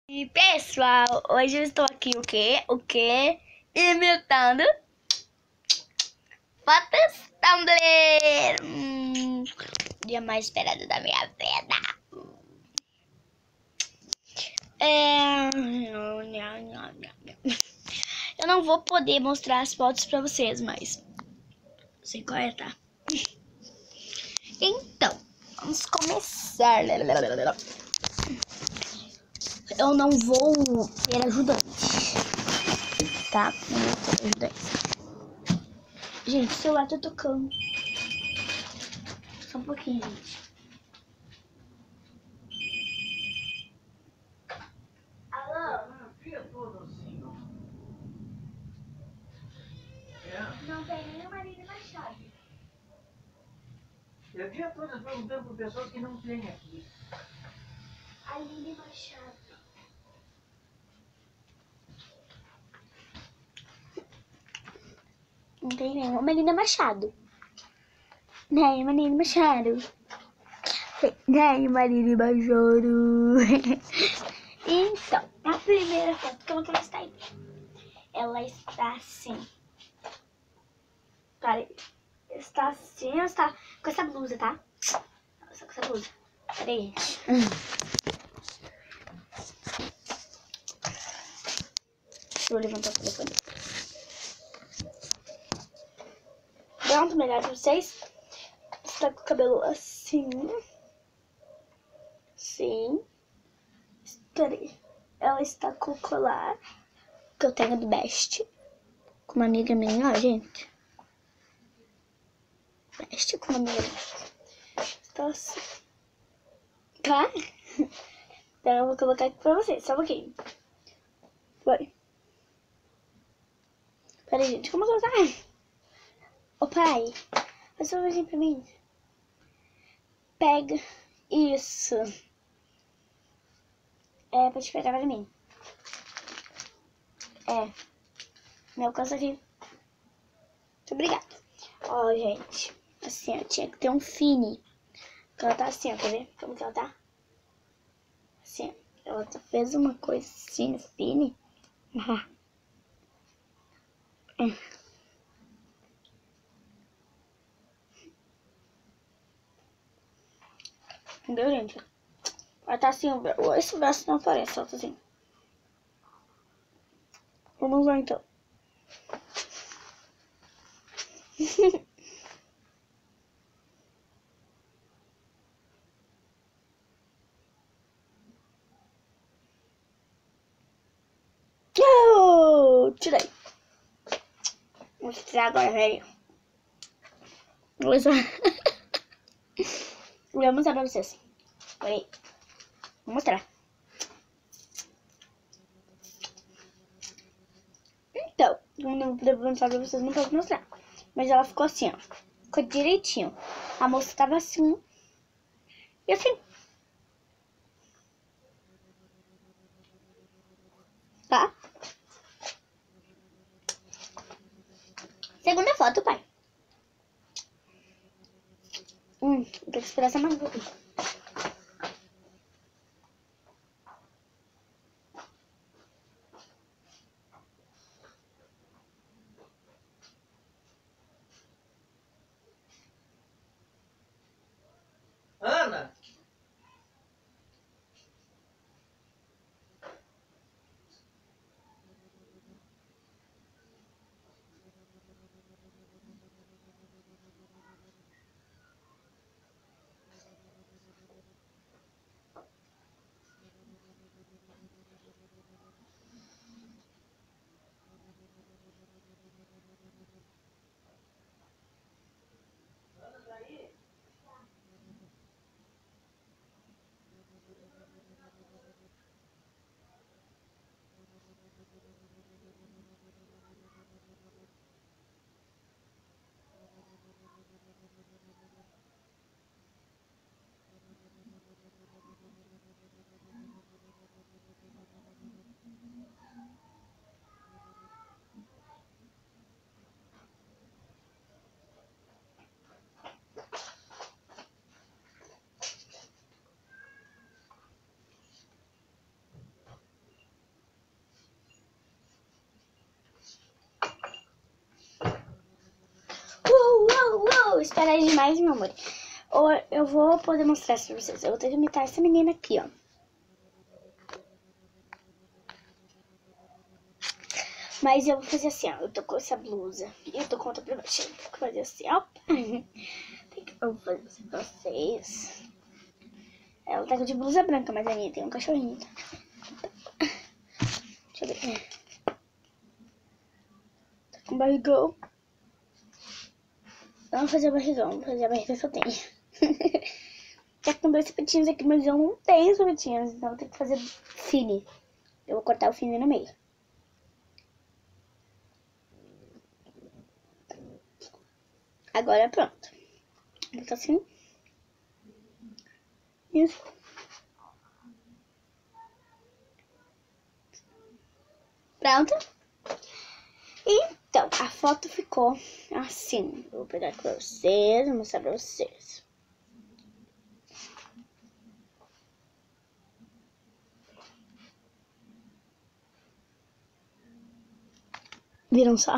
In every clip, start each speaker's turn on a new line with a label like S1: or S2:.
S1: E pessoal, hoje eu estou aqui imitando fotos Tumblr. Dia mais esperado da minha vida. Eu não vou poder mostrar as fotos pra vocês, mas sei qual é, tá? Então, vamos começar. Eu não vou ter ajudante, tá? Não vou ter ajudante. Gente, o celular tá tocando. Só um pouquinho, gente. Alô? Não tem nenhuma Aline Machado.
S2: Eu dia todo perguntando para pessoas que não tem aqui.
S1: Aline Machado. Não tem nenhuma Aline Machado. Nem Aline Machado. Nem Aline Machado. Então, a primeira foto, como que ela está aí? Ela está assim. Peraí. Está assim, ela está com essa blusa, tá? Ela está com essa blusa. Peraí, gente. Deixa eu levantar o telefone. Pronto, melhor pra vocês. Está com o cabelo assim. Sim. Peraí. Ela está com o colar que eu tenho do Best. Com uma amiga minha, ó, gente. Best com uma amiga minha. Está assim. Tá? Então eu vou colocar aqui pra vocês. Só um pouquinho. Foi. Peraí, gente. Como que eu tá? Ô, pai. Faz um favorzinho pra mim. Pega. Isso. É, pra te pegar pra mim. É. Me alcança aqui. Muito obrigada. Ó, gente. Assim, ó. Tinha que ter um fine. Ela tá assim, ó. Quer ver? Como que ela tá? Assim, ó. Ela fez uma coisa assim no fine. Entendeu, gente? Ela tá assim, esse braço não aparece, só tá assim. Vamos lá, então. Tirei. Vou tirar agora, velho. Vou mostrar pra vocês. Peraí. Vou mostrar. Então, não vou mostrar pra vocês, não posso mostrar. Mas ela ficou assim, ó. Ficou direitinho. A moça tava assim. E assim. Tá? Segunda foto, pai. Vou ter que esperar essa mais um pouquinho.
S2: Ana!
S1: esperar aí demais, meu amor. Ou eu vou poder mostrar isso pra vocês. Eu vou ter que imitar essa menina aqui, ó. Mas eu vou fazer assim, ó. Eu tô com essa blusa. E eu tô com outra pra baixo. Eu vou fazer assim, ó. Eu vou fazer assim pra vocês. Ela tá de blusa branca, mas a minha tem um cachorrinho. Deixa eu ver. Tá com barrigão. Eu não vou fazer barrigão, vou fazer a barriga que eu tenho. Tá com 2 sapatinhos aqui, mas eu não tenho sapatinhos. Então eu tenho que fazer fine. Eu vou cortar o fine no meio. Agora pronto. Vou botar assim. Isso. Pronto. Então, a foto ficou assim. Eu vou pegar aqui pra vocês, vou mostrar pra vocês. Viram só?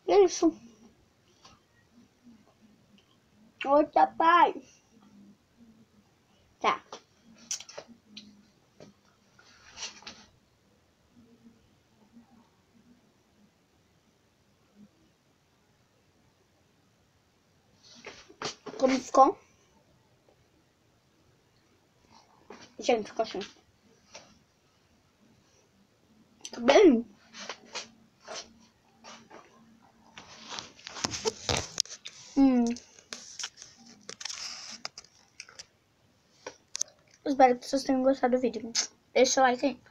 S1: É isso. Outra pai. Tá. Como ficou? Gente, ficou assim. Tá bem? Espero que vocês tenham gostado do vídeo. Deixa o like aí.